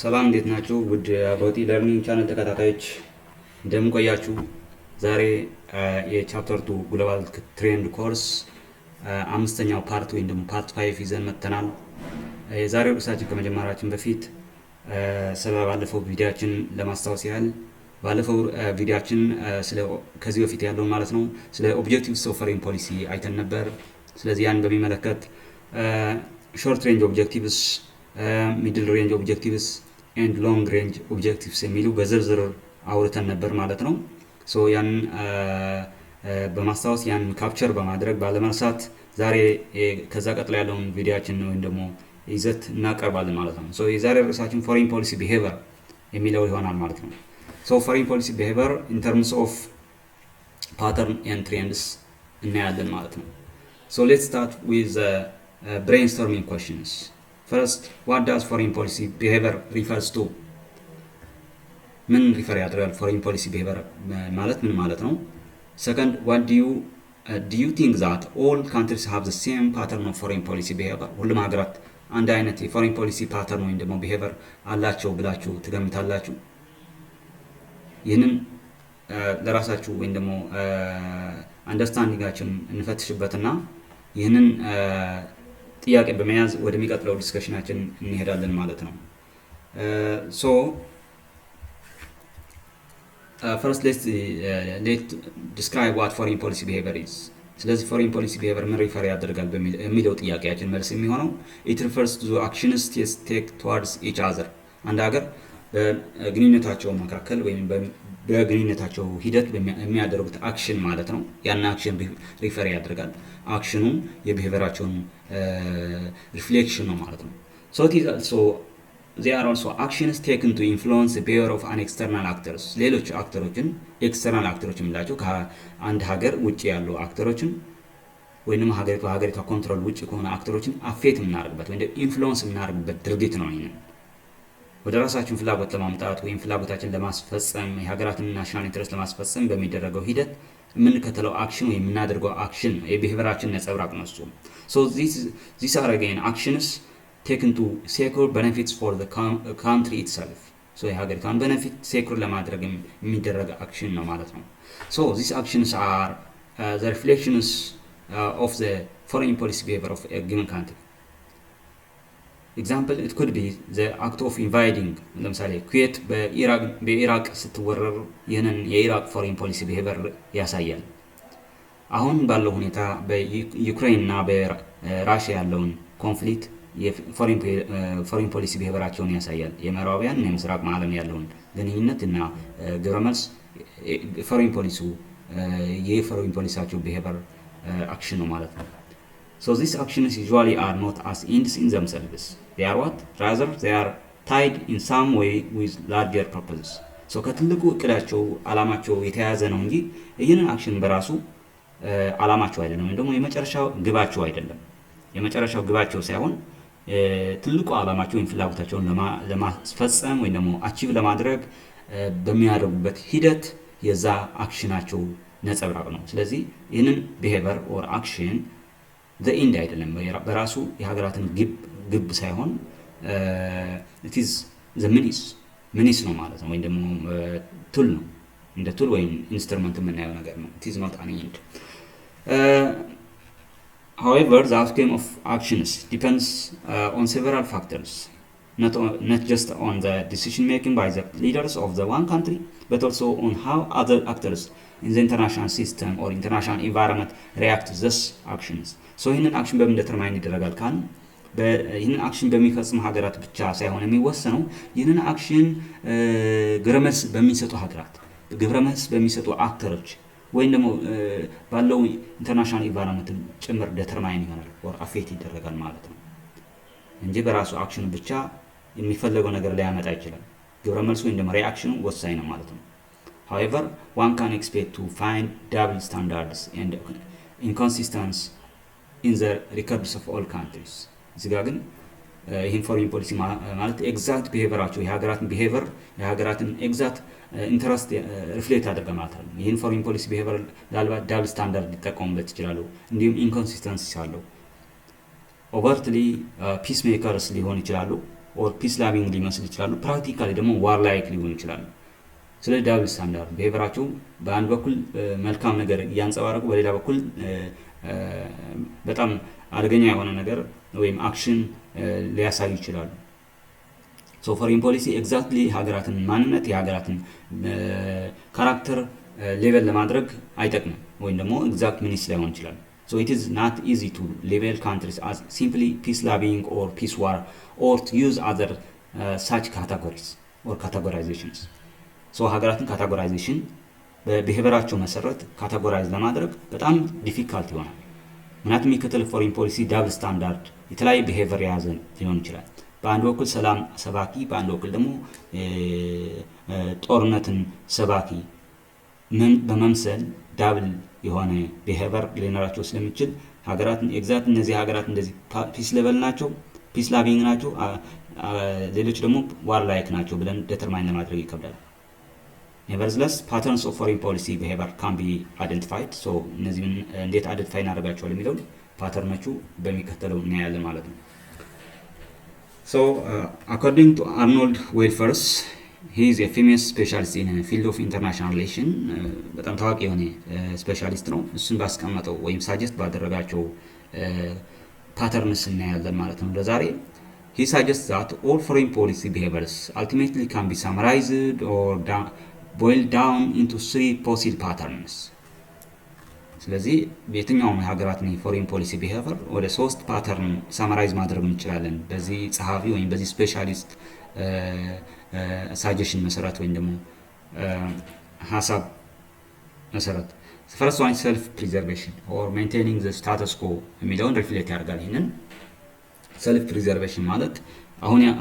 ሰላም እንዴት ናችሁ? ውድ አባውቲ ለርኒንግ ቻናል ተከታታዮች እንደምን ቆያችሁ? ዛሬ የቻፕተር 2 ግሎባል ትሬንድ ኮርስ አምስተኛው ፓርት ወይም ደግሞ ፓርት 5 ይዘን መጥተናል። የዛሬው ርዕሳችን ከመጀመራችን በፊት ስለ ባለፈው ቪዲዮአችን ለማስታወስ ያህል ባለፈው ቪዲዮአችን ስለ ከዚህ በፊት ያለው ማለት ነው ስለ ኦብጀክቲቭስ ኦፍ ፎሬን ፖሊሲ አይተን ነበር። ስለዚህ ያን በሚመለከት ሾርት ሬንጅ ኦብጀክቲቭስ ሚድል ሬንጅ ኦብጀክቲቭስ ኤንድ ሎንግ ሬንጅ ኦብጀክቲቭስ የሚሉ በዝርዝር አውርተን ነበር ማለት ነው። ሶ ያን በማስታወስ ያን ካፕቸር በማድረግ ባለመርሳት ዛሬ ከዛ ቀጥሎ ያለውን ቪዲዮአችን ወይም ደግሞ ይዘት እናቀርባለን ማለት ነው። ሶ የዛሬ ርዕሳችን ፎሬን ፖሊሲ ቢሄቪየር የሚለው ይሆናል ማለት ነው። ሶ ፎሬን ፖሊሲ ቢሄቪየር ኢን ተርምስ ኦፍ ፓተርን ኤንድ ትሬንድስ እናያለን ማለት ነው። ሶ ሌትስ ስታርት ዊዝ brainstorming questions. First, what does foreign policy behavior refers to? ምን ሪፈር ያደርጋል foreign policy behavior ማለት ምን ማለት ነው? Second, what do you think that all countries have the same pattern of foreign policy behavior? ሁሉም ሀገራት አንድ አይነት የፎሬን ፖሊሲ ፓተርን ወይም ደግሞ behavior አላቸው ብላችሁ ትገምታላችሁ? ይህንን ለራሳችሁ ወይም ደግሞ አንደርስታንዲንጋችን እንፈትሽበትና ይህንን ጥያቄ በመያዝ ወደሚቀጥለው ዲስከሽናችን እንሄዳለን ማለት ነው። ሶ first let's describe what foreign policy behavior is. ስለዚህ foreign policy behavior ምን ሪፈር ያደርጋል በሚለው ጥያቄያችን መልስ የሚሆነው it refers to the actions take towards each other. አንድ ሀገር በግንኙነታቸው መካከል ወይም በግንኙነታቸው ሂደት የሚያደርጉት አክሽን ማለት ነው። ያን አክሽን ሪፈር ያደርጋል። አክሽኑ የቢሄቪየራቸውን ሪፍሌክሽን ነው ማለት ነው። so they are also actions taken to influence the behavior of an external actors. ሌሎች አክተሮችን ኤክስተርናል አክተሮችን የምንላቸው ከአንድ ሀገር ውጪ ያሉ አክተሮችን ወይንም ሀገሪቷ ኮንትሮል ውጪ ከሆነ አክተሮችን አፌክት የምናደርግበት ወይም ኢንፍሉዌንስ የምናደርግበት ድርጊት ነው። ይሄን ወደ ራሳችን ፍላጎት ለማምጣት ወይም ፍላጎታችን ለማስፈጸም የሀገራትን ናሽናል ኢንተረስት ለማስፈጸም በሚደረገው ሂደት የምንከተለው አክሽን ወይ የምናደርገው አክሽን የቢሄቪየራችን ነጸብራቅ ነው እሱ። so these are again actions taken to secure benefits for the country itself. so የሀገሪቷን benefit secure ለማድረግ የሚደረግ አክሽን ነው ማለት ነው። so these actions are the reflections of the foreign policy behavior of a given country. example, it could be the act of invading. ለምሳሌ ኩዌት በኢራቅ ስትወረር ይህንን የኢራቅ ፎሬን ፖሊሲ ቢሄቪየር ያሳያል። አሁን ባለው ሁኔታ በዩክሬን እና በራሽያ ያለውን ኮንፍሊክት የፎሬን ፖሊሲ ቢሄቪየራቸውን ያሳያል። የምዕራባውያን እና የምስራቅ ዓለም ያለውን ግንኙነት እና ግብረመልስ ፎሬን ፖሊሲያቸው ቢሄቪየር አክሽን ነው ማለት ነው። so these actions usually are not as ends in themselves. they are what? rather they are tied in some way with larger purposes. so ከትልቁ እቅዳቸው አላማቸው የተያያዘ ነው እንጂ ይህንን አክሽን በራሱ አላማቸው አይደለም ወይም ደግሞ የመጨረሻው ግባቸው አይደለም። የመጨረሻው ግባቸው ሳይሆን ትልቁ አላማቸው ወይም ፍላጎታቸውን ለማስፈጸም ወይም ደግሞ አቺቭ ለማድረግ በሚያደርጉበት ሂደት የዛ አክሽናቸው ነጸብራቅ ነው። ስለዚህ ይህንን behavior or action the end አይደለም በራሱ የሀገራትን ግብ ሳይሆን it is the means ነው ማለት ነው ወይም ደግሞ ቱል ነው እንደ ቱል ወይም ኢንስትሩመንት የምናየው ነገር ነው። it is not an end. however the outcome of actions depends on several factors, not just on the decision making by the leaders of the one country but also on how other actors in the international system or international environment react to these actions. so ይህንን አክሽን በምን ዲተርማይን ይደረጋል ካል ይህንን አክሽን በሚፈጽሙ ሀገራት ብቻ ሳይሆን የሚወሰነው ይህንን አክሽን ግብረመልስ በሚሰጡ ሀገራት ግብረመልስ በሚሰጡ አክተሮች ወይም ደግሞ ባለው ኢንተርናሽናል ኢንቫይሮንመንት ጭምር ዲተርማይን ይሆናል or አፌክት ይደረጋል ማለት ነው እንጂ በራሱ አክሽኑ ብቻ የሚፈለገው ነገር ሊያመጣ ይችላል። ግብረመልስ ወይም ደግሞ ሪአክሽኑ ወሳኝ ነው ማለት ነው። however one can expect to find double standards and inconsistency in the records of all countries. እዚህ ጋር ግን ይህን ፎሬን ፖሊሲ ማለት ኤግዛክት ቢሄቪየራቸው የሀገራትን ቢሄቪየር የሀገራትን ኤግዛክት ኢንተረስት ሪፍሌክት አድርገ ማለት ነው። ይህን ፎሬን ፖሊሲ ቢሄቪየር ላልባት ዳብል ስታንዳርድ ሊጠቀሙበት ይችላሉ። እንዲሁም ኢንኮንሲስተንሲ አለው። ኦቨርትሊ ፒስ ሜከርስ ሊሆን ይችላሉ ኦር ፒስ ላቪንግ ሊመስል ይችላሉ። ፕራክቲካሊ ደግሞ ዋር ላይክ ሊሆኑ ይችላሉ። ስለ ዳብል ስታንዳርድ ቢሄቨራቸው በአንድ በኩል መልካም ነገር እያንጸባረቁ በሌላ በኩል በጣም አደገኛ የሆነ ነገር ወይም አክሽን ሊያሳዩ ይችላሉ። ሶ ፎሬን ፖሊሲ ኤግዛክትሊ ሀገራትን ማንነት የሀገራትን ካራክተር ሌቨል ለማድረግ አይጠቅምም ወይም ደግሞ ኤግዛክት ሚኒስ ላይሆን ይችላል። So it is not easy to label countries as simply peace loving or peace war or to use other such categories or categorizations. So ሀገራትን ካቴጎራይዜሽን በቢሄቨራቸው መሰረት ካቴጎራይዝ ለማድረግ በጣም ዲፊካልት ይሆናል። ምክንያቱም የሚከተል ፎሬን ፖሊሲ ዳብል ስታንዳርድ የተለያየ ቢሄቨር የያዘ ሊሆን ይችላል። በአንድ በኩል ሰላም ሰባኪ፣ በአንድ በኩል ደግሞ ጦርነትን ሰባኪ በመምሰል ዳብል የሆነ ቢሄቨር ሊኖራቸው ስለሚችል ሀገራትን ኤግዛክት እነዚህ ሀገራት እንደዚህ ፒስ ሌቨል ናቸው፣ ፒስ ላቪንግ ናቸው፣ ሌሎች ደግሞ ዋር ላይክ ናቸው ብለን ዴተርማይን ለማድረግ ይከብዳል። nevertheless patterns of foreign policy behavior can be identified. so እነዚህን እንዴት አይደንቲፋይ እናደርጋቸዋለን የሚለው ፓተርኖቹ በሚከተለው እናያለን ማለት ነው። so according to Arnold Welfers, he is a famous specialist in a field of international relation. በጣም ታዋቂ የሆነ ስፔሻሊስት ነው። እሱን ባስቀመጠው ወይም ሳጀስት ባደረጋቸው ፓተርንስ እናያለን ማለት ነው ለዛሬ። he suggests that all foreign policy behaviors ultimately can be summarized or boiled down into 3 possible patterns. ስለዚህ በየትኛውም የሀገራትን ፎሬን ፖሊሲ ቢሄቨር ወደ 3 ፓተርን ሳማራይዝ ማድረግ እንችላለን በዚህ ጸሐፊ ወይም በዚህ ስፔሻሊስት ሳጀሽን መሰረት ወይም ደግሞ ሐሳብ መሰረት። first one is self preservation or maintaining the status quo የሚለውን ሪፍሌክት ያደርጋል። ይሄንን self preservation ማለት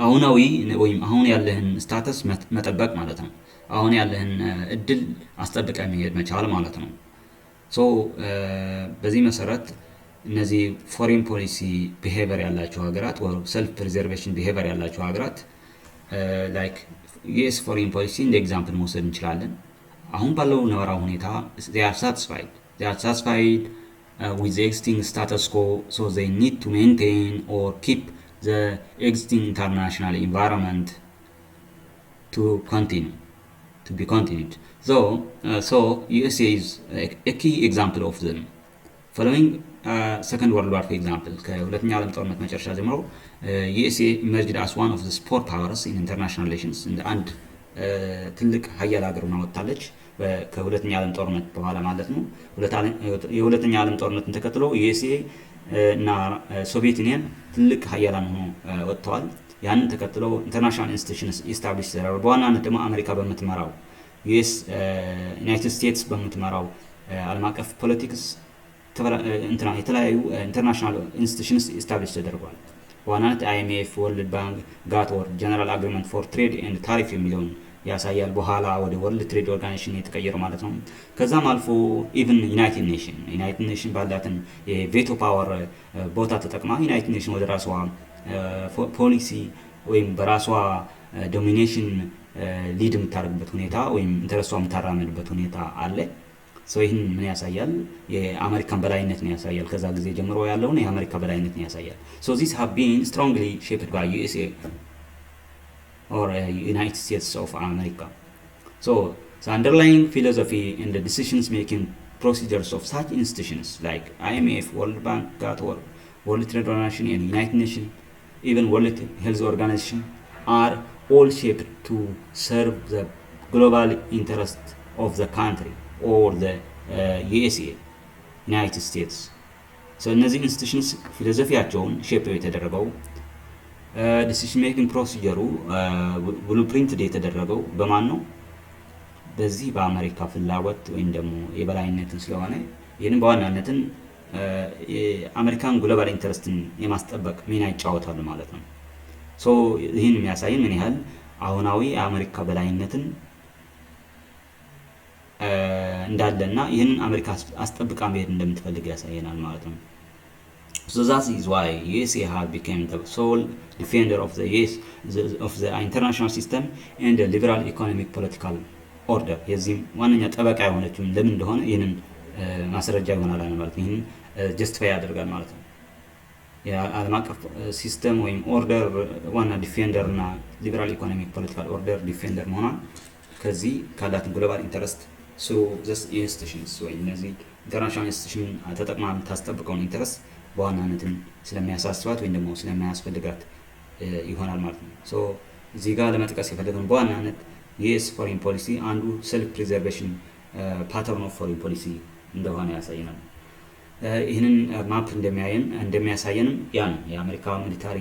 አሁናዊ ወይም አሁን ያለህን ስታተስ መጠበቅ ማለት ነው። አሁን ያለህን እድል አስጠብቀ መሄድ መቻል ማለት ነው። ሶ በዚህ መሰረት እነዚህ ፎሬን ፖሊሲ ቢሄቨር ያላቸው ሀገራት ወይ ሰልፍ ፕሪዘርቬሽን ቢሄቨር ያላቸው ሀገራት ላይክ ዩኤስ ፎሬን ፖሊሲ እንደ ኤግዛምፕል መውሰድ እንችላለን። አሁን ባለው ነባራዊ ሁኔታ they are satisfied with the existing status quo, so they need to maintain or keep the existing international environment to be continued. So USA is a key example of them. Following Second World War, for example, ከሁለተኛ ዓለም ጦርነት መጨረሻ ጀምሮ USA emerged as one of the sport powers in international relations. እንደ አንድ ትልቅ ሀያል ሀገር ሆና ወጥታለች ከሁለተኛ ዓለም ጦርነት በኋላ ማለት ነው። የሁለተኛ ዓለም ጦርነትን ተከትሎ USA እና ሶቪየት ዩኒየን ትልቅ ሀያላን ሆኖ ወጥተዋል። ያንን ተከትሎ ኢንተርናሽናል ኢንስቲትዩሽንስ ኢስታብሊሽ ተደረጉ። በዋናነት ደግሞ አሜሪካ በምትመራው ዩኤስ ዩናይትድ ስቴትስ በምትመራው ዓለም አቀፍ ፖለቲክስ የተለያዩ ኢንተርናሽናል ኢንስቲትዩሽንስ ኢስታብሊሽ ተደርጓል። በዋናነት IMF፣ ወርልድ ባንክ፣ ጋት ኦር ጀነራል አግሪመንት ፎር ትሬድ ኤንድ ታሪፍ የሚለውን ያሳያል። በኋላ ወደ ወርልድ ትሬድ ኦርጋናይዜሽን የተቀየረ ማለት ነው። ከዛም አልፎ ኢቭን ዩናይትድ ኔሽን ባላትን የቬቶ ፓወር ቦታ ተጠቅማ ዩናይትድ ኔሽን ወደ ራሷ ፖሊሲ ወይም በራሷ ዶሚኔሽን ሊድ የምታደርግበት ሁኔታ ወይም ኢንተረስቷ የምታራምድበት ሁኔታ አለ። ይህን ምን ያሳያል? የአሜሪካን በላይነትን ያሳያል። ከዛ ጊዜ ጀምሮ ያለውን የአሜሪካ በላይነትን ያሳያል። these have been strongly shaped by USA or United States of America. So the underlying philosophy and the decisions making procedures of such institutions like IMF, World Bank, GATT, World Trade Organization and United Nations, even World Health Organization are all shaped to serve the global interest of the country or the USA, United States. So እነዚህ ኢንስቲትዩሽንስ ፊሎሶፊያቸውን ሼፕ የተደረገው ዲሲሽን ሜኪንግ ፕሮሲጀሩ ብሉፕሪንት የተደረገው በማን ነው? በዚህ በአሜሪካ ፍላጎት ወይም ደግሞ የበላይነትን ስለሆነ ይህንን በዋናነትን የአሜሪካን ግሎባል ኢንተረስትን የማስጠበቅ ሚና ይጫወታሉ ማለት ነው። ይህን የሚያሳየን ምን ያህል አሁናዊ የአሜሪካ በላይነትን እንዳለና ይህንን አሜሪካ አስጠብቃ መሄድ እንደምትፈልግ ያሳየናል ማለት ነው። that is why USA has become the sole defender of the international system and the liberal economic political order. የዚህም ዋነኛ ጠበቃ የሆነችው ለምን እንደሆነ ይህንን ማስረጃ ይሆናል ማለት ነው። ይህን ጀስቲፋይ ያደርጋል ማለት ነው። የዓለም አቀፍ ሲስተም ወይም ኦርደር ዋና ዲፌንደር እና ሊበራል ኢኮኖሚክ ፖለቲካል ኦርደር ዲፌንደር መሆኗን ከዚህ ካላትን ግሎባል ኢንተረስት ስሩ ዘስ ኢንስቲቱሽንስ ወይ እነዚህ ኢንተርናሽናል ኢንስቲቱሽን ተጠቅማ የምታስጠብቀውን ኢንተረስት በዋናነትን ስለሚያሳስባት ወይም ደግሞ ስለሚያስፈልጋት ይሆናል ማለት ነው። ሶ እዚህ ጋር ለመጥቀስ የፈለግነው በዋናነት የዩኤስ ፎሬን ፖሊሲ አንዱ ሰልፍ ፕሪዘርቬሽን ፓተርን ኦፍ ፎሬን ፖሊሲ እንደሆነ ያሳየናል። ይህንን ማፕ እንደሚያሳየንም ያ ነው የአሜሪካ ሚሊታሪ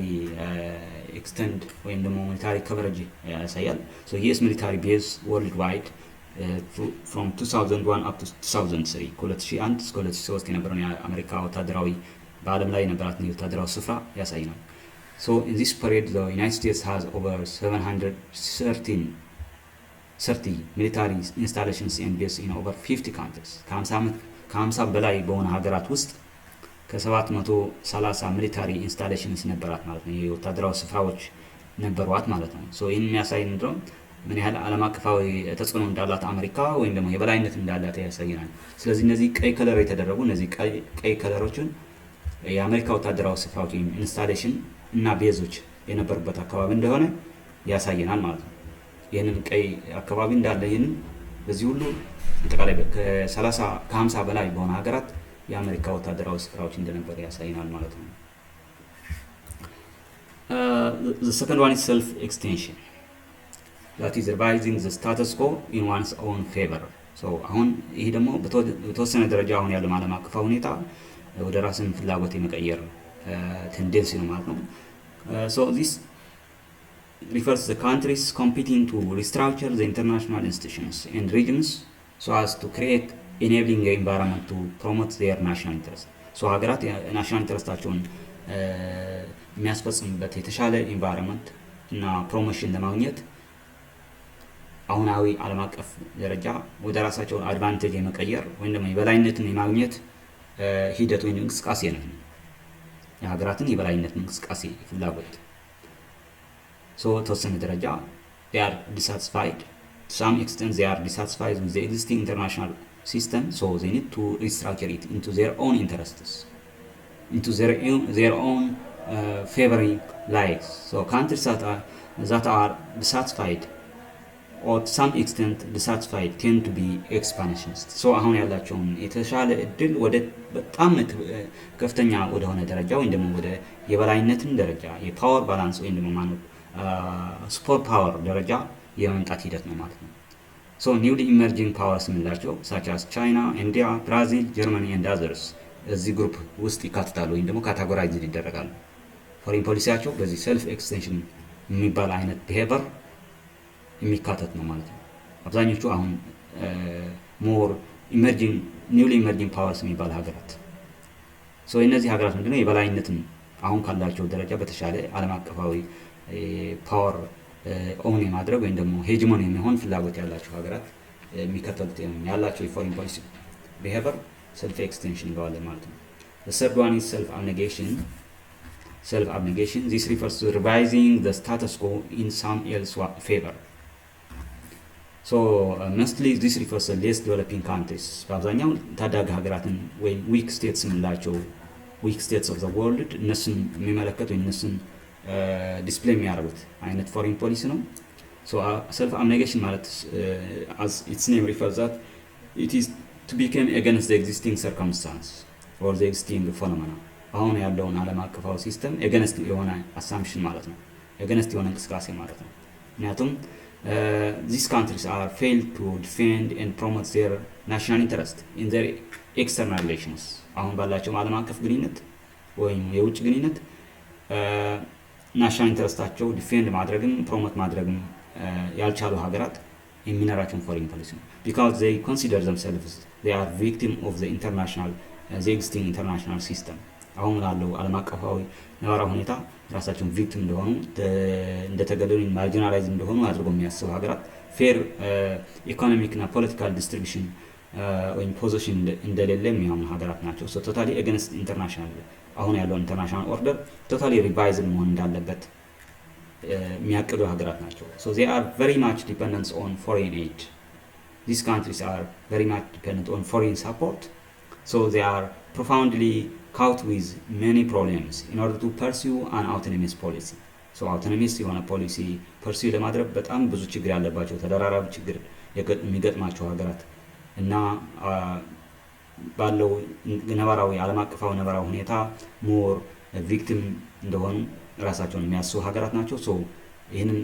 ኤክስተንድ ወይም ደግሞ ሚሊታሪ ከቨሬጅ ያሳያል። ሶ ዩኤስ ሚሊታሪ ቤዝ ወርልድ ዋይድ from 2001 up to 2003 ከ2001 እስከ 2003 የነበረውን የአሜሪካ ወታደራዊ በዓለም ላይ የነበራትን የወታደራዊ ስፍራ ያሳየናል። So in this period the United States has over 730 military installations and bases in over 50 countries. ከ50 በላይ በሆነ ሀገራት ውስጥ ከ730 ሚሊታሪ ኢንስታሌሽንስ ነበራት ማለት ነው። የወታደራዊ ስፍራዎች ነበሯት ማለት ነው። ሶ ይህን የሚያሳይ ነው ምን ያህል ዓለም አቀፋዊ ተጽዕኖ እንዳላት አሜሪካ ወይም ደግሞ የበላይነት እንዳላት ያሳየናል። ስለዚህ እነዚህ ቀይ ከለር የተደረጉ እነዚህ ቀይ ከለሮችን የአሜሪካ ወታደራዊ ስፍራዎች ወይም ኢንስታሌሽን እና ቤዞች የነበሩበት አካባቢ እንደሆነ ያሳየናል ማለት ነው። ይህንን ቀይ አካባቢ እንዳለ ይህንን በዚህ ሁሉ አጠቃላይ ከ50 በላይ በሆነ ሀገራት የአሜሪካ ወታደራዊ ስፍራዎች እንደነበረ ያሳየናል ማለት ነው። The second one is self-extension. That is revising the status quo in one's own favor. So አሁን ይሄ ደግሞ በተወሰነ ደረጃ አሁን ያለው ዓለም አቀፋዊ ሁኔታ ወደ ራስን ፍላጎት የመቀየር ቴንደንሲ ነው ማለት ነው። So this refers the countries competing to restructure the international institutions and regions so as to create enabling environment to promote their national interest. So ሀገራት ናሽናል ኢንተረስታቸውን የሚያስፈጽሙበት የተሻለ ኢንቫይሮንመንት እና ፕሮሞሽን ለማግኘት አሁናዊ ዓለም አቀፍ ደረጃ ወደ ራሳቸው አድቫንቴጅ የመቀየር ወይም ደግሞ የበላይነትን የማግኘት ሂደት ወይም እንቅስቃሴ ነው። የሀገራትን የበላይነት እንቅስቃሴ ፍላጎት። So ተወሰነ ደረጃ they are dissatisfied. To some extent they are dissatisfied with the existing international system, so they need to restructure it into their own interests, into their own favoring likes. So countries that are dissatisfied or to some extent dissatisfied tend to be expansionists. So አሁን ያላቸውን የተሻለ እድል ወደ በጣም ከፍተኛ ወደ ሆነ ደረጃ ወይም ደግሞ ወደ የበላይነትን ደረጃ የፓወር ባላንስ ወይም ደግሞ ማለት ሱፐር ፓወር ደረጃ የመምጣት ሂደት ነው ማለት ነው። So newly emerging powers የምንላቸው such as China, India, Brazil, Germany and others እዚህ ግሩፕ ውስጥ ይካተታሉ ወይም ደግሞ ካታጎራይዝድ ይደረጋሉ። ፎሬን ፖሊሲያቸው በዚህ ሰልፍ ኤክስቴንሽን የሚባል አይነት ቢሄቨር የሚካተት ነው ማለት ነው። አብዛኞቹ አሁን ሞር ኒውሊ ኢመርጂንግ ፓወርስ የሚባል ሀገራት ሶ እነዚህ ሀገራት ምንድነው የበላይነትን አሁን ካላቸው ደረጃ በተሻለ ዓለም አቀፋዊ ፓወር ኦን የማድረግ ወይም ደግሞ ሄጅሞኒ የሚሆን ፍላጎት ያላቸው ሀገራት የሚከተሉት ያላቸው የፎሬን ፖሊሲ ቢሄቨር ሰልፍ ኤክስቴንሽን ይባላል ማለት ነው። The third one is self-abnegation. This refers to revising the status quo in some else's favor. So mostly this refers to less developing countries. በአብዛኛው ታዳጊ ሀገራትን ወይም weak states የምንላቸው weak states of the world እነሱን የሚመለከት ወይም እነሱን ዲስፕሌይ የሚያደርጉት አይነት ፎሬን ፖሊሲ ነው። So self-abnegation ማለት as its name refers that it is to become against the existing circumstance or the existing phenomena. አሁን ያለውን ዓለም አቀፋዊ ሲስተም against የሆነ assumption ማለት ነው። against የሆነ እንቅስቃሴ ማለት ነው። ምክንያቱም these countries are failed to defend and promote their national interest in their external relations. አሁን ባላቸው ዓለም አቀፍ ግንኙነት ወይም የውጭ ግንኙነት ናሽናል ኢንተረስታቸው ዲፌንድ ማድረግም ፕሮሞት ማድረግም ያልቻሉ ሀገራት የሚኖራቸውን ፎሬን ፖሊሲ ነው። because they consider themselves they are victim of the existing international system. አሁን ላለው ዓለም አቀፋዊ ነባራዊ ሁኔታ ራሳቸውን ቪክቲም እንደሆኑ እንደተገለሉ ማርጂናላይዝ እንደሆኑ አድርገው የሚያስቡ ሀገራት ፌር ኢኮኖሚክ እና ፖለቲካል ዲስትሪቢዩሽን ወይም ፖዚሽን እንደሌለ የሚያምኑ ሀገራት ናቸው። ሶ ቶታሊ አገንስት ኢንተርናሽናል አሁን ያለው ኢንተርናሽናል ኦርደር ቶታሊ ሪቫይዝድ መሆን እንዳለበት የሚያቅዱ ሀገራት ናቸው። So they are very much dependent on foreign aid. These countries are very much dependent on foreign support. So they are profoundly caught with many problems in order to pursue an autonomous policy. So autonomous የሆነ ፖሊሲ pursue ለማድረግ በጣም ብዙ ችግር ያለባቸው ተደራራቢ ችግር የሚገጥማቸው ሀገራት እና ባለው ነባራዊ ዓለም አቀፋዊ ነባራዊ ሁኔታ ሞር ቪክቲም እንደሆኑ ራሳቸውን የሚያስቡ ሀገራት ናቸው። ሶ ይህንን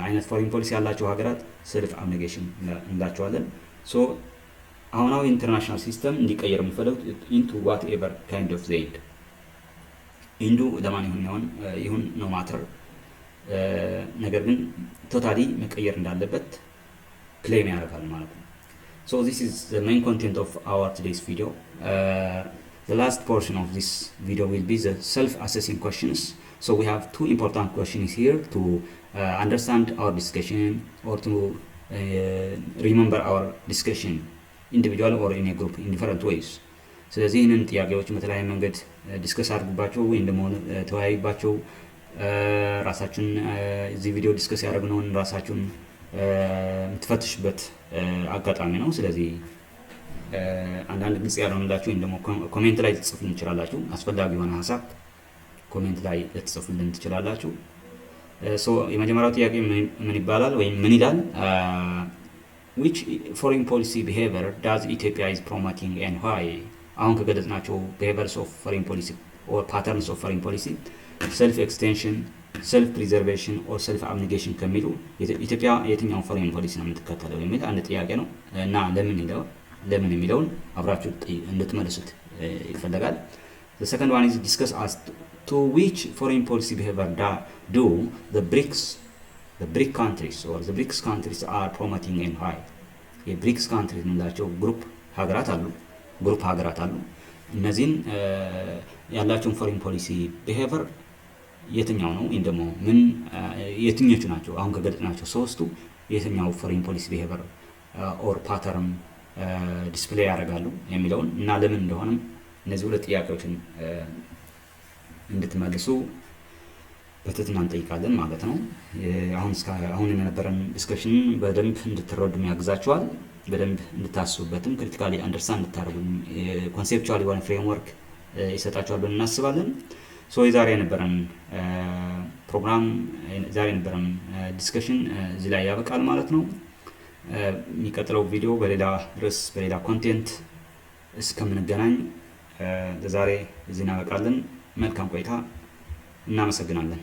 አይነት ፎሬን ፖሊሲ ያላቸው ሀገራት self abnegation እንላቸዋለን። ሶ አሁናዊ ኢንተርናሽናል ሲስተም እንዲቀየር የሚፈልጉት into whatever kind of the end ኢንዱ ለማን ይሁን ነው ማተር ነገር ግን ቶታሊ መቀየር እንዳለበት ክሌም ያደርጋል ማለት ነው። So this is the main content of our today's video. The last portion of this video will be the self-assessing questions. So we have two important questions here to understand our discussion or to remember our discussion individual or in a group in different ways. ስለዚህ ይህንን ጥያቄዎች በተለያየ መንገድ ዲስከስ አድርጉባቸው ወይም ደግሞ ተወያዩባቸው። ራሳችሁን እዚህ ቪዲዮ ዲስከስ ያደረግነውን ራሳችሁን የምትፈትሽበት አጋጣሚ ነው። ስለዚህ አንዳንድ ግልጽ ያልሆነላችሁ ወይም ደግሞ ኮሜንት ላይ ልትጽፉልን ትችላላችሁ። አስፈላጊ የሆነ ሀሳብ ኮሜንት ላይ ልትጽፉልን ትችላላችሁ። ሶ የመጀመሪያው ጥያቄ ምን ይባላል ወይም ምን ይላል? which foreign policy behavior does Ethiopia is promoting and why? አሁን ከገለጽናቸው behaviors of foreign policy or patterns of foreign policy self-extension, self-preservation or self-abnegation ከሚሉ ኢትዮጵያ የትኛው ፎሬን ፖሊሲ ነው የምትከተለው የሚል አንድ ጥያቄ ነው እና ለምን የሚለውን አብራችሁ እንድትመልሱት ይፈልጋል። The second one is discuss as to which foreign policy behavior do the BRIC countries or the BRICS countries are promoting and why? የብሪክስ ካንትሪስ የምንላቸው ግሩፕ ሀገራት አሉ። እነዚህን ያላቸውን ፎሬን ፖሊሲ ቢሄቨር የትኛው ነው ወይም ደግሞ የትኞቹ ናቸው አሁን ከገለጽናቸው ሶስቱ የትኛው ፎሬን ፖሊሲ ቢሄቨር ኦር ፓተርን ዲስፕሌይ ያደርጋሉ የሚለውን እና ለምን እንደሆነም እነዚህ ሁለት ጥያቄዎችን እንድትመልሱ በትህትና እንጠይቃለን ማለት ነው። አሁን የነበረን ዲስከሽን በደንብ እንድትረዱ ያግዛችኋል። በደንብ እንድታስቡበትም ክሪቲካሊ አንደርስታንድ እንድታደርጉ ኮንሴፕቹዋል የሆነ ፍሬምወርክ ይሰጣችኋል ብለን እናስባለን። ሶ የዛሬ የነበረን ፕሮግራም የነበረን ዲስከሽን እዚህ ላይ ያበቃል ማለት ነው። የሚቀጥለው ቪዲዮ በሌላ ርዕስ በሌላ ኮንቴንት እስከምንገናኝ ለዛሬ እዚህ እናበቃለን። መልካም ቆይታ። እናመሰግናለን።